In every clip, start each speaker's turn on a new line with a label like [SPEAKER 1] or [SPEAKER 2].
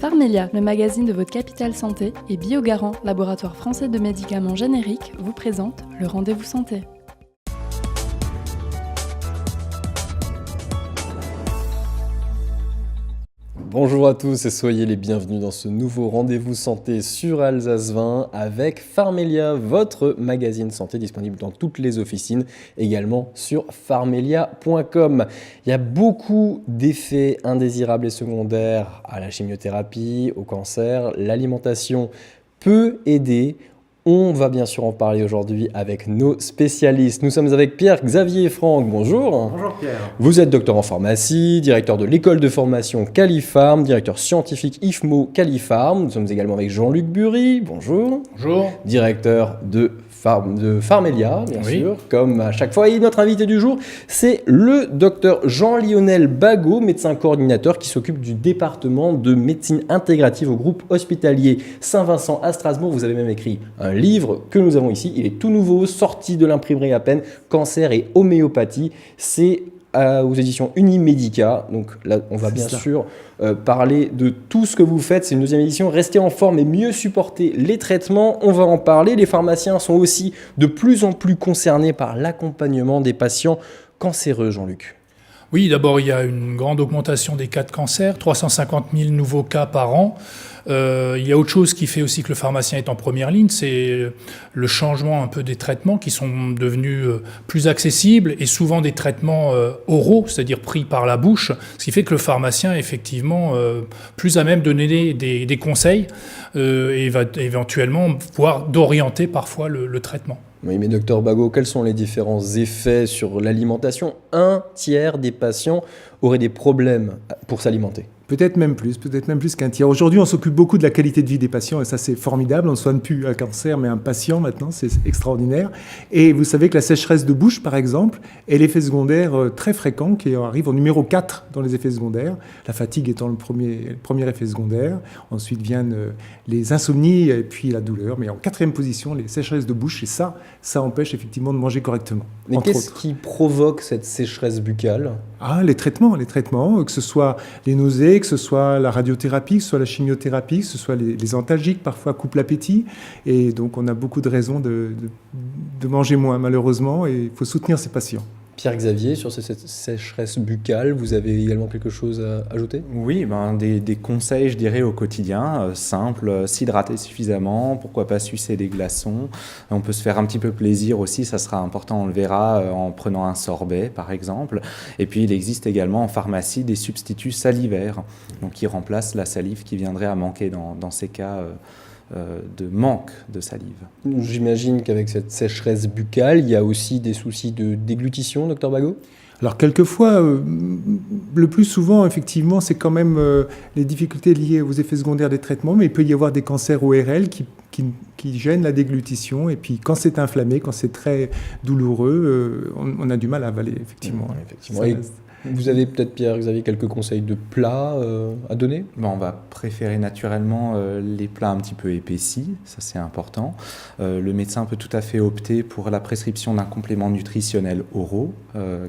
[SPEAKER 1] Pharmelia, le magazine de votre Capital Santé, et Biogarant, laboratoire français de médicaments génériques, vous présente le Rendez-vous Santé.
[SPEAKER 2] Bonjour à tous et soyez les bienvenus dans ce nouveau Rendez-vous Santé sur Alsace 20 avec Pharmelia, votre magazine santé disponible dans toutes les officines, également sur pharmelia.com. Il y a beaucoup d'effets indésirables et secondaires à la chimiothérapie, au cancer. L'alimentation peut aider. On va bien sûr en parler aujourd'hui avec nos spécialistes. Nous sommes avec Pierre-Xavier Franck. Bonjour.
[SPEAKER 3] Bonjour Pierre.
[SPEAKER 2] Vous êtes docteur en pharmacie, directeur de l'école de formation Califarm, directeur scientifique IFMO Califarm. Nous sommes également avec Jean-Luc Bury. Bonjour.
[SPEAKER 3] Bonjour.
[SPEAKER 2] Directeur de Pharmelia, bien sûr, comme à chaque fois. Et notre invité du jour, c'est le docteur Jean-Lionel Bagot, médecin coordinateur qui s'occupe du département de médecine intégrative au groupe hospitalier Saint-Vincent à Strasbourg. Vous avez même écrit un livre que nous avons ici. Il est tout nouveau, sorti de l'imprimerie à peine, Cancer et homéopathie. C'est aux éditions Unimédica. Donc là, on va bien sûr parler de tout ce que vous faites. C'est une deuxième édition. Restez en forme et mieux supporter les traitements. On va en parler. Les pharmaciens sont aussi de plus en plus concernés par l'accompagnement des patients cancéreux, Jean-Luc.
[SPEAKER 3] Oui, d'abord, il y a une grande augmentation des cas de cancer, 350 000 nouveaux cas par an. Il y a autre chose qui fait aussi que le pharmacien est en première ligne, c'est le changement un peu des traitements qui sont devenus plus accessibles et souvent des traitements oraux, c'est-à-dire pris par la bouche, ce qui fait que le pharmacien est effectivement plus à même de donner des conseils et va éventuellement pouvoir d'orienter parfois le traitement.
[SPEAKER 2] Oui, mais docteur Bagot, quels sont les différents effets sur l'alimentation ? Un tiers des patients auraient des problèmes pour s'alimenter.
[SPEAKER 4] Peut-être même plus qu'un tiers. Aujourd'hui, on s'occupe beaucoup de la qualité de vie des patients et ça, c'est formidable. On ne soigne plus un cancer, mais un patient maintenant, c'est extraordinaire. Et vous savez que la sécheresse de bouche, par exemple, est l'effet secondaire très fréquent qui arrive au numéro 4 dans les effets secondaires. La fatigue étant le premier effet secondaire. Ensuite viennent les insomnies et puis la douleur. Mais en quatrième position, les sécheresses de bouche. Et ça empêche effectivement de manger correctement.
[SPEAKER 2] Mais qu'est-ce qui provoque cette sécheresse buccale ?
[SPEAKER 4] Les traitements, que ce soit les nausées, que ce soit la radiothérapie, que ce soit la chimiothérapie, que ce soit les antalgiques, parfois coupent l'appétit. Et donc, on a beaucoup de raisons de manger moins, malheureusement, et il faut soutenir ces patients.
[SPEAKER 2] Pierre-Xavier, sur cette sécheresse buccale, vous avez également quelque chose à ajouter ?
[SPEAKER 5] Oui, des conseils, je dirais, au quotidien, simples, s'hydrater suffisamment, pourquoi pas sucer des glaçons. On peut se faire un petit peu plaisir aussi, ça sera important, on le verra, en prenant un sorbet, par exemple. Et puis, il existe également en pharmacie des substituts salivaires, donc qui remplacent la salive qui viendrait à manquer dans ces cas de manque de salive.
[SPEAKER 2] J'imagine qu'avec cette sécheresse buccale, il y a aussi des soucis de déglutition, docteur Bagot ?
[SPEAKER 4] Alors quelquefois, le plus souvent, effectivement, c'est quand même les difficultés liées aux effets secondaires des traitements, mais il peut y avoir des cancers ORL qui gênent la déglutition, et puis quand c'est inflammé, quand c'est très douloureux, on a du mal à avaler, effectivement.
[SPEAKER 2] Vous avez peut-être, Pierre-Xavier, quelques conseils de plats à donner ?
[SPEAKER 5] On va préférer naturellement les plats un petit peu épaissis, ça c'est important. Le médecin peut tout à fait opter pour la prescription d'un complément nutritionnel oraux,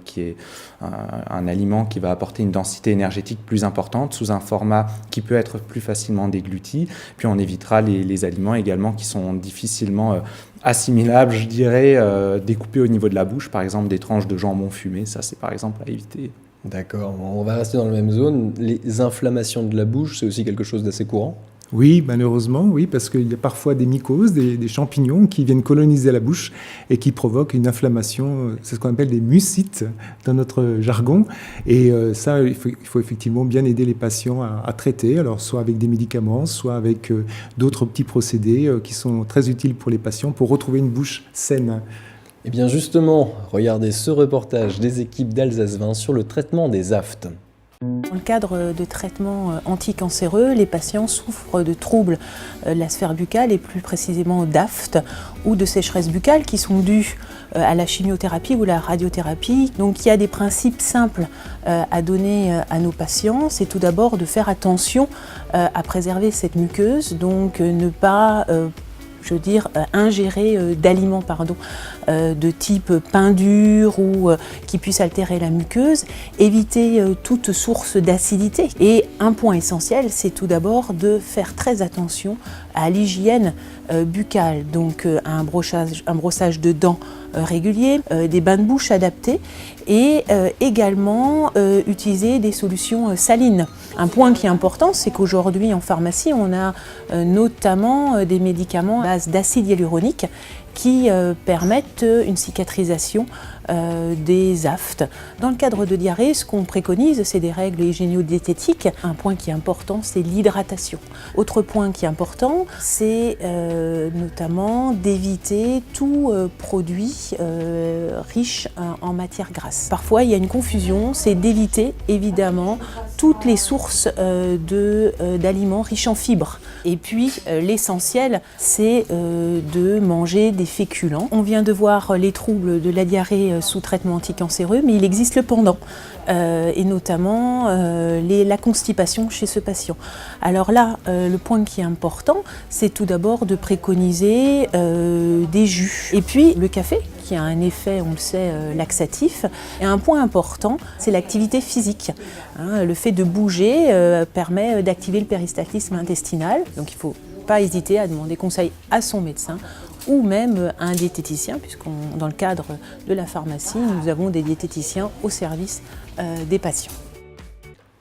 [SPEAKER 5] qui est un aliment qui va apporter une densité énergétique plus importante sous un format qui peut être plus facilement dégluti. Puis on évitera les aliments également qui sont difficilement assimilables, je dirais, découpés au niveau de la bouche, par exemple des tranches de jambon fumé, ça c'est par exemple à éviter.
[SPEAKER 2] D'accord, on va rester dans la même zone. Les inflammations de la bouche, c'est aussi quelque chose d'assez courant ?
[SPEAKER 4] Oui, malheureusement, oui, parce qu'il y a parfois des mycoses, des champignons qui viennent coloniser la bouche et qui provoquent une inflammation, c'est ce qu'on appelle des mucites dans notre jargon. Et ça, il faut effectivement bien aider les patients à traiter, alors soit avec des médicaments, soit avec d'autres petits procédés qui sont très utiles pour les patients pour retrouver une bouche saine.
[SPEAKER 2] Eh bien justement, regardez ce reportage des équipes d'Alsace 20 sur le traitement des aftes.
[SPEAKER 6] Dans le cadre de traitements anticancéreux, les patients souffrent de troubles de la sphère buccale et plus précisément d'aphtes ou de sécheresse buccale qui sont dus à la chimiothérapie ou la radiothérapie. Donc il y a des principes simples à donner à nos patients. C'est tout d'abord de faire attention à préserver cette muqueuse, donc ne pas ingérer d'aliments de type pain dur ou qui puissent altérer la muqueuse, éviter toute source d'acidité. Et un point essentiel, c'est tout d'abord de faire très attention à l'hygiène buccale, donc un brossage de dents régulier, des bains de bouche adaptés et également utiliser des solutions salines. Un point qui est important, c'est qu'aujourd'hui en pharmacie, on a notamment des médicaments à base d'acide hyaluronique qui permettent une cicatrisation des aftes. Dans le cadre de diarrhée, ce qu'on préconise, c'est des règles hygiéno-diététiques. Un point qui est important, c'est l'hydratation. Autre point qui est important, c'est notamment d'éviter tout produit riche en matière grasse. Parfois, il y a une confusion, c'est d'éviter évidemment toutes les sources d'aliments riches en fibres. Et puis, l'essentiel, c'est de manger des féculents. On vient de voir les troubles de la diarrhée sous traitement anticancéreux, mais il existe le pendant, et notamment la constipation chez ce patient. Alors là, le point qui est important, c'est tout d'abord de préconiser des jus. Et puis, le café, qui a un effet, on le sait, laxatif. Et un point important, c'est l'activité physique. Le fait de bouger permet d'activer le péristaltisme intestinal. Donc il ne faut pas hésiter à demander conseil à son médecin ou même à un diététicien, puisqu'on, dans le cadre de la pharmacie, nous avons des diététiciens au service des patients.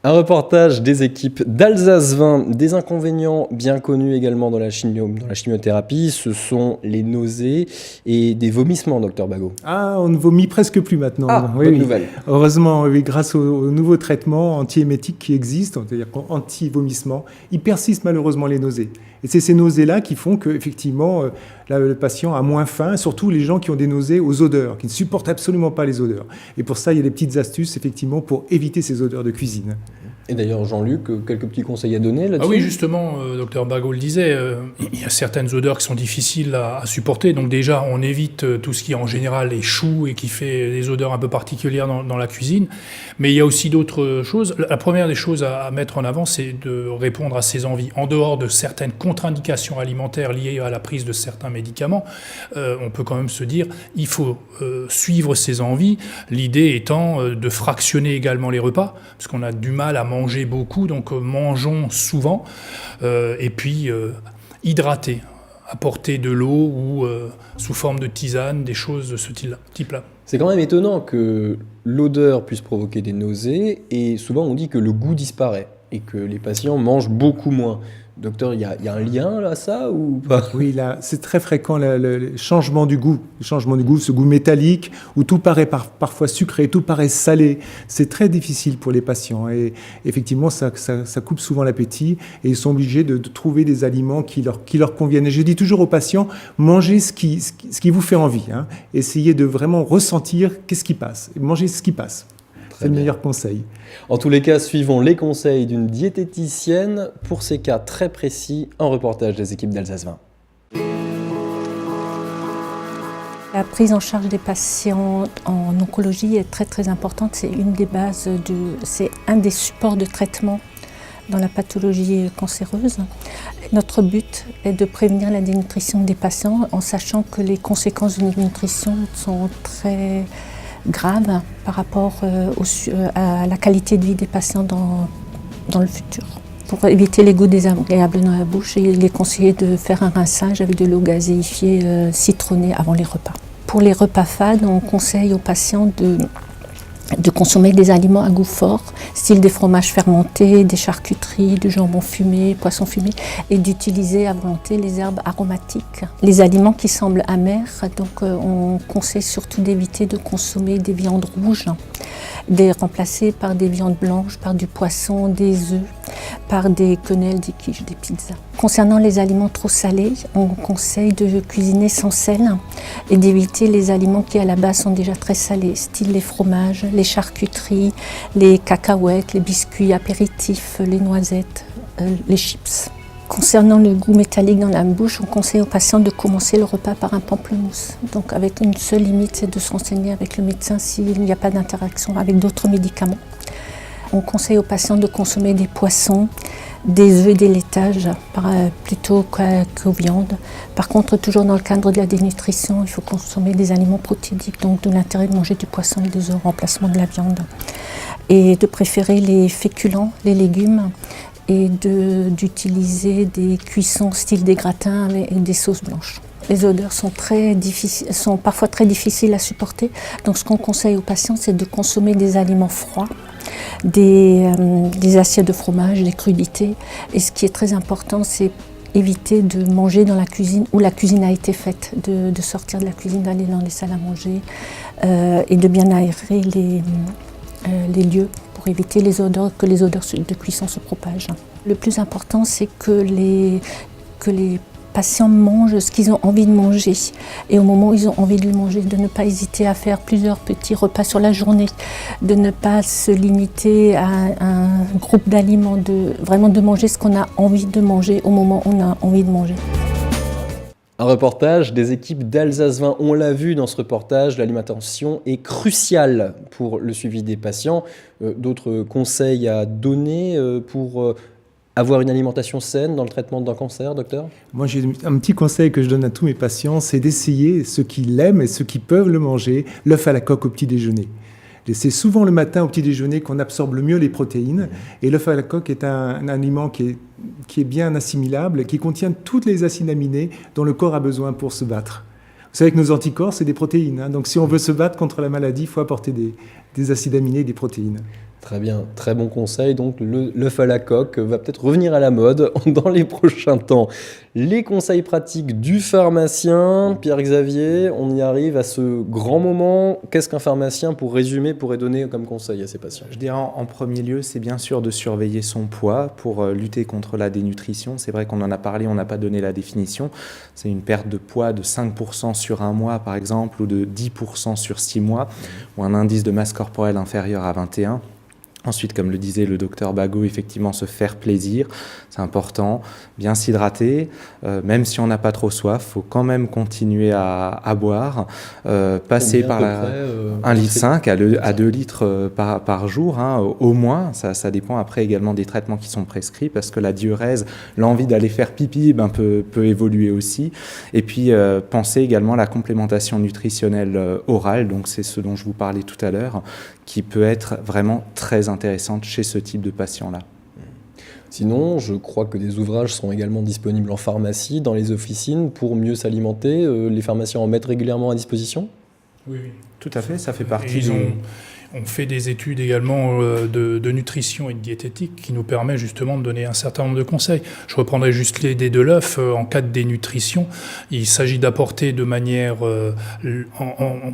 [SPEAKER 2] Un reportage des équipes d'Alsace 20, des inconvénients bien connus également dans la chimiothérapie, ce sont les nausées et des vomissements, docteur Bagot.
[SPEAKER 4] Ah, on ne vomit presque plus maintenant.
[SPEAKER 2] Bonne nouvelle.
[SPEAKER 4] Heureusement, oui, grâce aux nouveaux traitements antiémétiques qui existent, c'est-à-dire anti-vomissement, il persiste malheureusement les nausées. Et c'est ces nausées-là qui font qu'effectivement, le patient a moins faim, surtout les gens qui ont des nausées aux odeurs, qui ne supportent absolument pas les odeurs. Et pour ça, il y a des petites astuces, effectivement, pour éviter ces odeurs de cuisine.
[SPEAKER 2] Et d'ailleurs, Jean-Luc, quelques petits conseils à donner là-dessus ?
[SPEAKER 3] Ah oui, justement, docteur Bagot le disait, il y a certaines odeurs qui sont difficiles à supporter. Donc déjà, on évite tout ce qui en général est chou et qui fait des odeurs un peu particulières dans la cuisine. Mais il y a aussi d'autres choses. La première des choses à mettre en avant, c'est de répondre à ses envies. En dehors de certaines contre-indications alimentaires liées à la prise de certains médicaments, on peut quand même se dire il faut suivre ses envies. L'idée étant de fractionner également les repas, parce qu'on a du mal à manger beaucoup, donc mangeons souvent, et puis hydrater, apporter de l'eau ou sous forme de tisane, des choses de ce type-là.
[SPEAKER 2] C'est quand même étonnant que l'odeur puisse provoquer des nausées, et souvent on dit que le goût disparaît, et que les patients mangent beaucoup moins. Docteur, il y a un lien là, ça, ou pas ?
[SPEAKER 4] Oui, là, c'est très fréquent le changement du goût. Le changement du goût, ce goût métallique, où tout paraît parfois sucré, tout paraît salé. C'est très difficile pour les patients. Et effectivement, ça coupe souvent l'appétit. Et ils sont obligés de trouver des aliments qui leur conviennent. Et je dis toujours aux patients, mangez ce qui vous fait envie. Essayez de vraiment ressentir qu'est-ce qui passe. Mangez ce qui passe. C'est le meilleur conseil.
[SPEAKER 2] En tous les cas, suivons les conseils d'une diététicienne pour ces cas très précis. Un reportage des équipes d'Alsace 20.
[SPEAKER 7] La prise en charge des patients en oncologie est très très importante. C'est une des bases, c'est un des supports de traitement dans la pathologie cancéreuse. Notre but est de prévenir la dénutrition des patients en sachant que les conséquences de dénutrition sont très grave par rapport à la qualité de vie des patients dans le futur. Pour éviter les goûts désagréables dans la bouche, il est conseillé de faire un rinçage avec de l'eau gazéifiée citronnée avant les repas. Pour les repas fades, on conseille aux patients de consommer des aliments à goût fort, style des fromages fermentés, des charcuteries, du jambon fumé, poisson fumé, et d'utiliser à volonté les herbes aromatiques. Les aliments qui semblent amers, donc on conseille surtout d'éviter de consommer des viandes rouges, remplacées par des viandes blanches, par du poisson, des œufs, par des quenelles, des quiches, des pizzas. Concernant les aliments trop salés, on conseille de cuisiner sans sel et d'éviter les aliments qui à la base sont déjà très salés, style les fromages, les charcuteries, les cacahuètes, les biscuits apéritifs, les noisettes, les chips. Concernant le goût métallique dans la bouche, on conseille aux patients de commencer le repas par un pamplemousse. Donc avec une seule limite, c'est de se renseigner avec le médecin s'il n'y a pas d'interaction avec d'autres médicaments. on conseille aux patients de consommer des poissons, des œufs et des laitages plutôt qu'aux viandes. Par contre, toujours dans le cadre de la dénutrition, il faut consommer des aliments protéiques, donc de l'intérêt de manger du poisson et des œufs en remplacement de la viande. Et de préférer les féculents, les légumes, et d'utiliser des cuissons style des gratins avec des sauces blanches. Les odeurs sont parfois très difficiles à supporter, donc ce qu'on conseille aux patients, c'est de consommer des aliments froids, des assiettes de fromage, des crudités. Et ce qui est très important, c'est éviter de manger dans la cuisine où la cuisine a été faite, de sortir de la cuisine, d'aller dans les salles à manger et de bien aérer les lieux pour éviter que les odeurs de cuisson se propagent. Le plus important, c'est que les patients mangent ce qu'ils ont envie de manger. Et au moment où ils ont envie de le manger, de ne pas hésiter à faire plusieurs petits repas sur la journée, de ne pas se limiter à un groupe d'aliments, vraiment de manger ce qu'on a envie de manger au moment où on a envie de manger.
[SPEAKER 2] Un reportage des équipes d'Alsace Vin. On l'a vu dans ce reportage, l'alimentation est cruciale pour le suivi des patients. D'autres conseils à donner pour avoir une alimentation saine dans le traitement d'un cancer, docteur ?
[SPEAKER 4] Moi, j'ai un petit conseil que je donne à tous mes patients, c'est d'essayer ceux qui l'aiment et ceux qui peuvent le manger, l'œuf à la coque au petit déjeuner. Et c'est souvent le matin au petit déjeuner qu'on absorbe le mieux les protéines. Et l'œuf à la coque est un aliment qui est bien assimilable, qui contient toutes les acides aminés dont le corps a besoin pour se battre. Vous savez que nos anticorps, c'est des protéines. Donc si on veut se battre contre la maladie, il faut apporter des acides aminés et des protéines.
[SPEAKER 2] Très bien, très bon conseil. Donc l'œuf à la coque va peut-être revenir à la mode dans les prochains temps. Les conseils pratiques du pharmacien, Pierre-Xavier, on y arrive à ce grand moment. Qu'est-ce qu'un pharmacien, pour résumer, pourrait donner comme conseil à ses patients ?
[SPEAKER 5] Je dirais en premier lieu, c'est bien sûr de surveiller son poids pour lutter contre la dénutrition. C'est vrai qu'on en a parlé, on n'a pas donné la définition. C'est une perte de poids de 5% sur un mois, par exemple, ou de 10% sur 6 mois, ou un indice de masse corporelle inférieur à 21. Ensuite, comme le disait le docteur Bagot, effectivement, se faire plaisir, c'est important. Bien s'hydrater, même si on n'a pas trop soif, il faut quand même continuer à boire. Passer par 1,5 litre à 2 litres par jour, au moins. Ça dépend après également des traitements qui sont prescrits, parce que la diurèse, l'envie d'aller faire pipi, peut évoluer aussi. Et puis, penser également à la complémentation nutritionnelle orale, donc c'est ce dont je vous parlais tout à l'heure, qui peut être vraiment très intéressante chez ce type de patients-là.
[SPEAKER 2] Sinon, je crois que des ouvrages sont également disponibles en pharmacie, dans les officines, pour mieux s'alimenter. Les pharmaciens en mettent régulièrement à disposition ?
[SPEAKER 3] Oui.
[SPEAKER 5] Tout à fait, ça fait partie
[SPEAKER 3] On fait des études également de nutrition et de diététique qui nous permet justement de donner un certain nombre de conseils. Je reprendrai juste l'idée de l'œuf. En cas de dénutrition, il s'agit d'apporter de manière en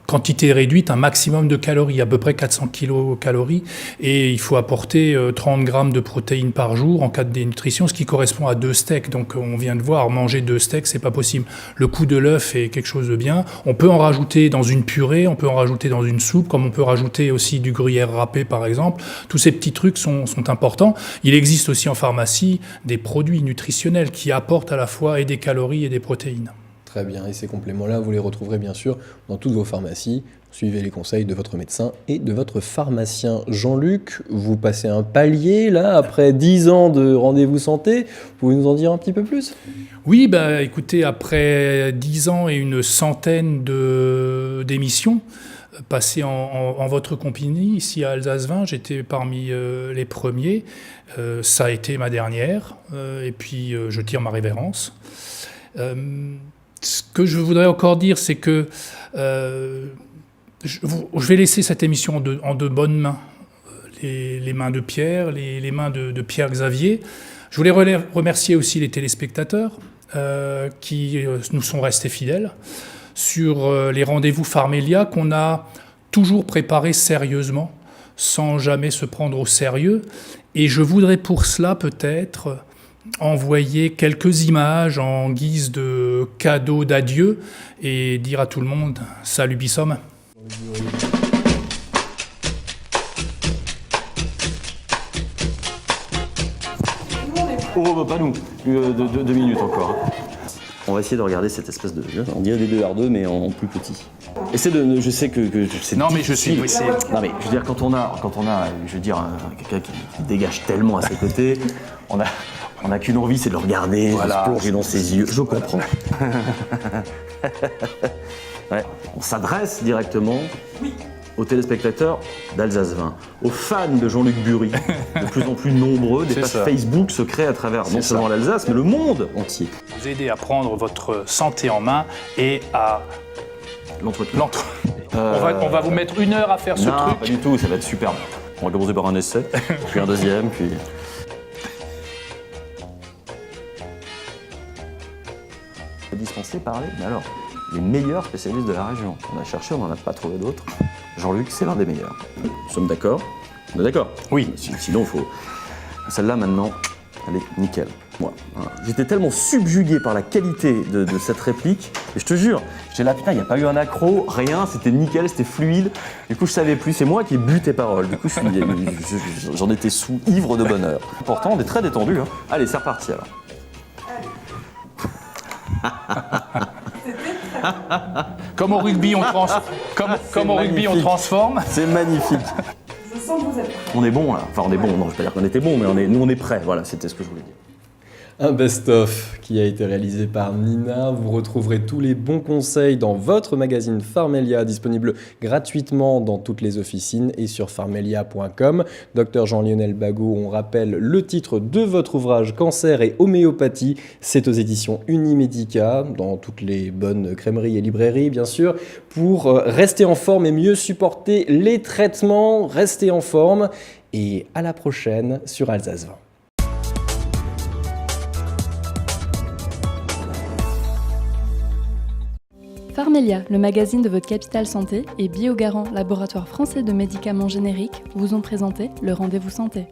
[SPEAKER 3] quantité réduite un maximum de calories, à peu près 400 kilocalories, et il faut apporter 30 grammes de protéines par jour en cas de dénutrition, ce qui correspond à 2 steaks. Donc on vient de voir, manger 2 steaks, c'est pas possible. Le coup de l'œuf est quelque chose de bien. On peut en rajouter dans une purée, on peut en rajouter dans une soupe, comme on peut rajouter aussi du gruyère râpé par exemple. Tous ces petits trucs sont importants. Il existe aussi en pharmacie des produits nutritionnels qui apportent à la fois et des calories et des protéines.
[SPEAKER 2] Très bien, et ces compléments-là, vous les retrouverez bien sûr dans toutes vos pharmacies. Suivez les conseils de votre médecin et de votre pharmacien. Jean-Luc, vous passez un palier là, après 10 ans de rendez-vous santé. Pouvez-vous nous en dire un petit peu plus ?
[SPEAKER 3] Oui, écoutez, après 10 ans et une centaine d'émissions, passé en votre compagnie, ici à Alsace Vin, j'étais parmi les premiers. Ça a été ma dernière, et puis je tire ma révérence. Ce que je voudrais encore dire, c'est que je vais laisser cette émission en de bonnes mains. Les mains de Pierre, les mains de Pierre-Xavier. Je voulais remercier aussi les téléspectateurs qui nous sont restés fidèles sur les rendez-vous Pharmélia qu'on a toujours préparés sérieusement, sans jamais se prendre au sérieux. Et je voudrais pour cela peut-être envoyer quelques images en guise de cadeau d'adieu et dire à tout le monde « Salut Bissom ».
[SPEAKER 8] Oh, pas nous, 2 minutes encore. On va essayer de regarder cette espèce de... On dirait des 2R2 mais en plus petit. Essaie de... Je sais que c'est
[SPEAKER 3] Non mais
[SPEAKER 8] difficile. Non mais je veux dire, quand on a je veux dire, quelqu'un qui dégage tellement à ses côtés, on a qu'une envie, c'est de le regarder, de se plonger dans ses yeux. Je comprends. Ouais. On s'adresse directement aux téléspectateurs d'Alsace 20, aux fans de Jean-Luc Bury, de plus en plus nombreux, des pages Facebook se créent à travers non seulement l'Alsace, mais le monde entier.
[SPEAKER 3] Vous aider à prendre votre santé en main et à
[SPEAKER 8] l'entretenir.
[SPEAKER 3] On va vous mettre 1 heure à faire ce truc.
[SPEAKER 8] Non, pas du tout, ça va être superbe. On va commencer par un essai, puis un deuxième, puis... Dispensé par les meilleurs spécialistes de la région. On a cherché, on n'en a pas trouvé d'autres. Jean-Luc, c'est l'un des meilleurs. Nous sommes d'accord? On est d'accord?
[SPEAKER 3] Oui.
[SPEAKER 8] Sinon, il faut... Celle-là, maintenant, elle est nickel. Moi, voilà. J'étais tellement subjugué par la qualité de cette réplique, et je te jure, j'étais là, putain, il n'y a pas eu un accro, rien, c'était nickel, c'était fluide. Du coup, je savais plus, c'est moi qui ai bu tes paroles. Du coup, j'en étais ivre de bonheur. Pourtant, on est très détendu. Hein. Allez, c'est reparti alors.
[SPEAKER 3] Comme au rugby, on transforme.
[SPEAKER 8] C'est magnifique.
[SPEAKER 1] Je sens que vous êtes prêts.
[SPEAKER 8] On est bon là. Enfin, on est bon. Non, je ne vais pas dire qu'on était bon, mais nous, on est prêts. Voilà, c'était ce que je voulais dire.
[SPEAKER 2] Un best-of qui a été réalisé par Nina. Vous retrouverez tous les bons conseils dans votre magazine Pharmelia, disponible gratuitement dans toutes les officines et sur pharmelia.com. Dr Jean-Lionel Bagot, on rappelle le titre de votre ouvrage Cancer et homéopathie. C'est aux éditions Unimédica, dans toutes les bonnes crèmeries et librairies, bien sûr, pour rester en forme et mieux supporter les traitements. Restez en forme et à la prochaine sur Alsace 20.
[SPEAKER 1] Pharmelia, le magazine de votre Capital Santé, et Biogarant, laboratoire français de médicaments génériques, vous ont présenté le Rendez-vous Santé.